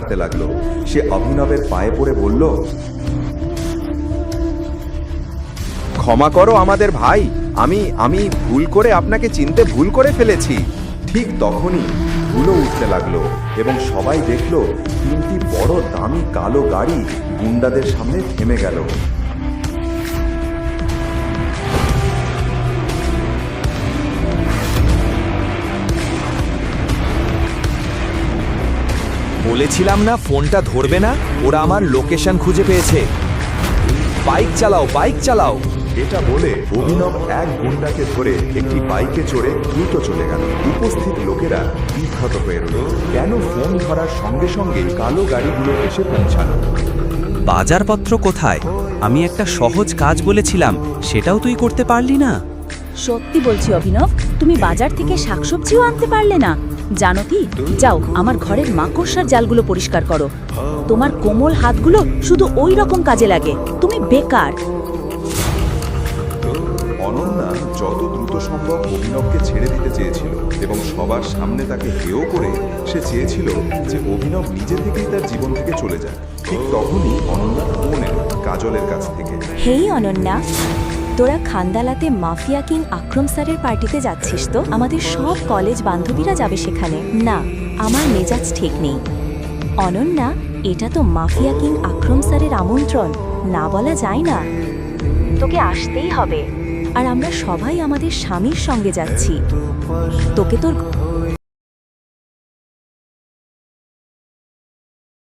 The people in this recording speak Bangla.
কাঁদতে লাগলো। সে অভিনবের পায়ে পড়ে বলল, ক্ষমা করো আমাদের ভাই, আমি ভুল করে আপনাকে চিনতে ভুল করে ফেলেছি। ঠিক তখনই ধুলো উঠতে লাগলো এবং সবাই দেখলো তিনটি বড় দামি কালো গাড়ি গুন্ডাদের সামনে থেমে গেল। বলেছিলাম না ফোনটা ধরবে না, ওরা আমার লোকেশন খুঁজে পেয়েছে। বাইক চালাও, বাইক চালাও। এটা বলে অভিনব এক গুন্ডাকে ধরে একটি বাইকে চড়ে দ্রুত চলে গেল। উপস্থিত লোকেরা বিব্রত হয়ে রইল। কেন ফোন ধরার সঙ্গে সঙ্গে কালো গাড়িগুলো এসে পৌঁছালো? বাজারপত্র কোথায়? আমি একটা সহজ কাজ বলেছিলাম, সেটাও তুই করতে পারলি না। সত্যি বলছি অভিনব, তুমি বাজার থেকে শাকসবজিও আনতে পারলে না। জানো কি, যাও আমার ঘরের মাকড়সার জালগুলো পরিষ্কার করো। তোমার কোমল হাতগুলো শুধু ওই রকম কাজে লাগে, তুমি বেকার। অনন্যা যত দ্রুত সম্ভব অভিনবকে ছেড়ে দিতে চেয়েছিল এবং সবার সামনে তাকে হেয় করে সে চেয়েছিল যে অভিনব নিজে থেকেই তার জীবন থেকে চলে যায়। ঠিক তখনই অনন্যার ফোন এলো কাজলের কাছ থেকে। হেই অনন্যা, তোরা খান্দালাতে মাফিয়া কিং আক্রম স্যারের পার্টিতে যাচ্ছিস তো? আমাদের সব কলেজ বান্ধবীরা যাবে সেখানে। না, আমার মেজাজ ঠিক নেই। অনন্যা, এটা তো মাফিয়া কিং আক্রম স্যারের আমন্ত্রণ, না বলা যায় না। তোকে আসতেই হবে। আর আমরা সবাই আমাদের স্বামীর সঙ্গে যাচ্ছি। তোকে তোর